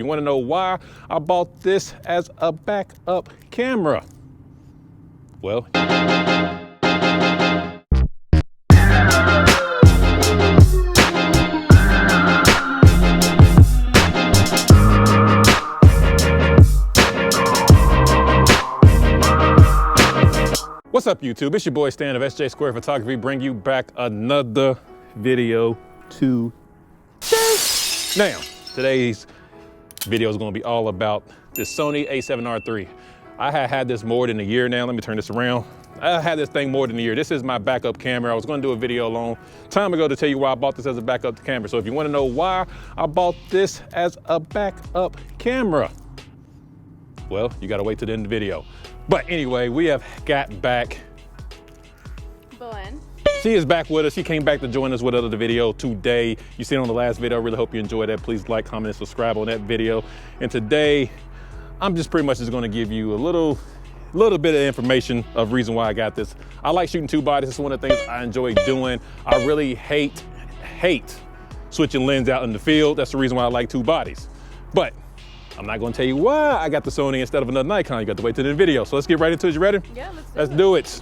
You want to know why I bought this as a backup camera? Well, what's up, YouTube? It's your boy Stan of SJ Square Photography, bring you back another video today. Now, today's video is going to be all about this Sony A7Riii. I had this more than a year now. Let me turn this around. I had this thing more than a year. This is my backup camera. I was going to do a video a long time ago to tell you why I bought this as a backup camera. So if you want to know why I bought this as a backup camera, well, you got to wait till the end of the video. But anyway, we have got back Belen. She is back with us. She came back to join us with another video today. You seen it on the last video. I really hope you enjoyed that. Please like, comment, and subscribe on that video. And today, I'm just pretty much just gonna give you a little bit of information of reason why I got this. I like shooting two bodies. It's one of the things I enjoy doing. I really hate switching lens out in the field. That's the reason why I like two bodies. But I'm not gonna tell you why I got the Sony instead of another Nikon. You got to wait till the video. So let's get right into it. You ready? Yeah, let's do it.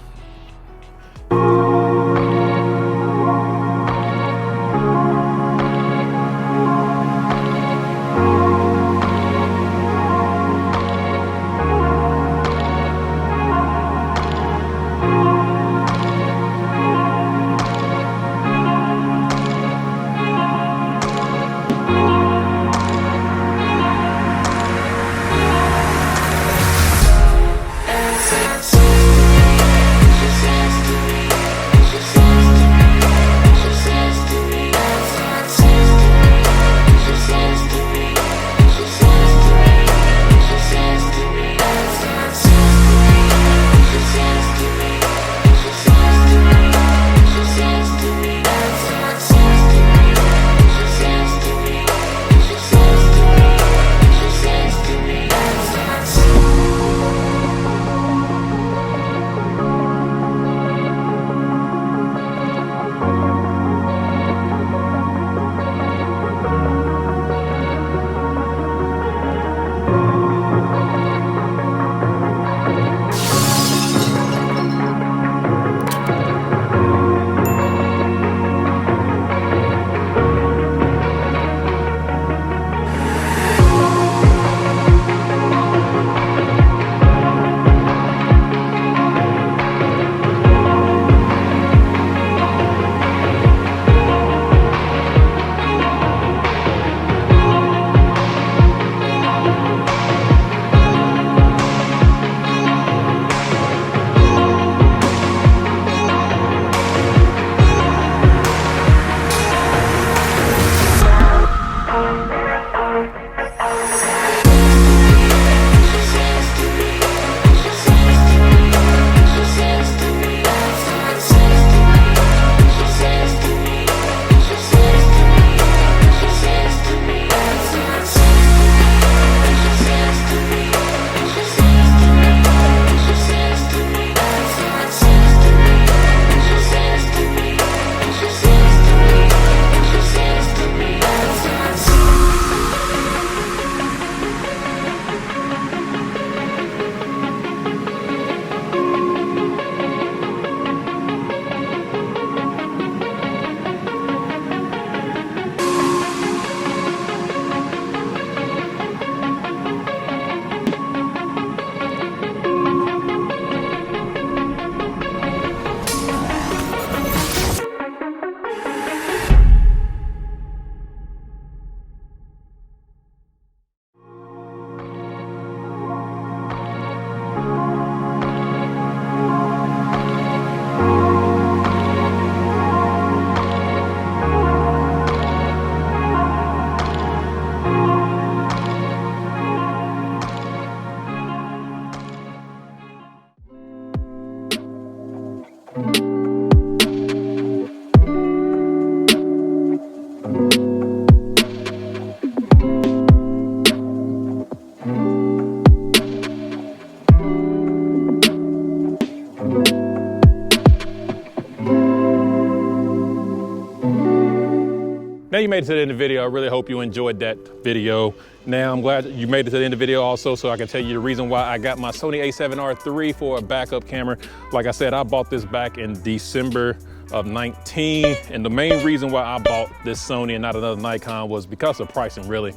Man, you made it to the end of the video. I really hope you enjoyed that video. Now, I'm glad you made it to the end of the video also, so I can tell you the reason why I got my Sony A7Riii for a backup camera. Like I said, I bought this back in December of 19, and the main reason why I bought this Sony and not another Nikon was because of pricing, really.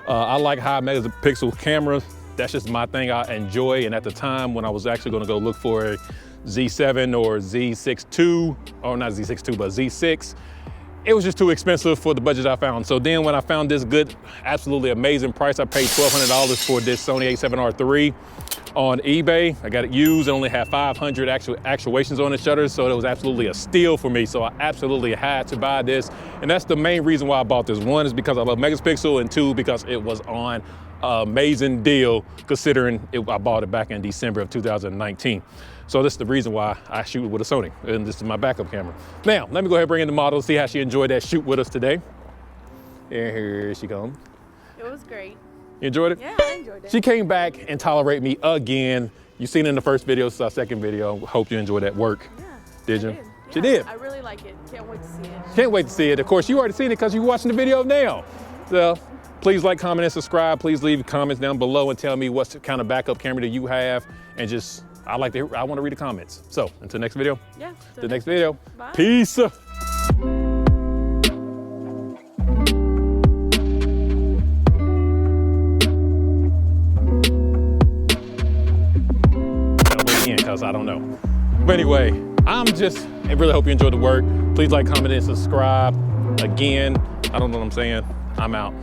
I like high megapixel cameras. That's just my thing I enjoy, and at the time when I was actually gonna go look for a Z7 or Z6 II, or not Z6 II, but Z6, it was just too expensive for the budget I found. So then when I found this good, absolutely amazing price, I paid $1,200 for this Sony A7Riii on eBay. I got it used and only had 500 actuations on the shutters, so it was absolutely a steal for me. So I absolutely had to buy this. And that's the main reason why I bought this. One is because I love megapixel, and two, because it was on an amazing deal considering I bought it back in December of 2019. So this is the reason why I shoot with a Sony, and this is my backup camera. Now, let me go ahead and bring in the model, see how she enjoyed that shoot with us today. And here she comes. It was great. You enjoyed it? Yeah, I enjoyed it. She came back and tolerated me again. You seen it in the first video, this is our second video. Hope you enjoyed that work. Yeah. Did you? Yeah, She did. I really like it. Can't wait to see it. Can't wait to see it. Of course, you already seen it because you're watching the video now. So please like, comment, and subscribe. Please leave comments down below and tell me what kind of backup camera that you have, and just, I want to read the comments. So until next video. Yeah. The next video. Bye. Peace. Because I don't know. But anyway, I really hope you enjoyed the work. Please like, comment, and subscribe. Again, I don't know what I'm saying. I'm out.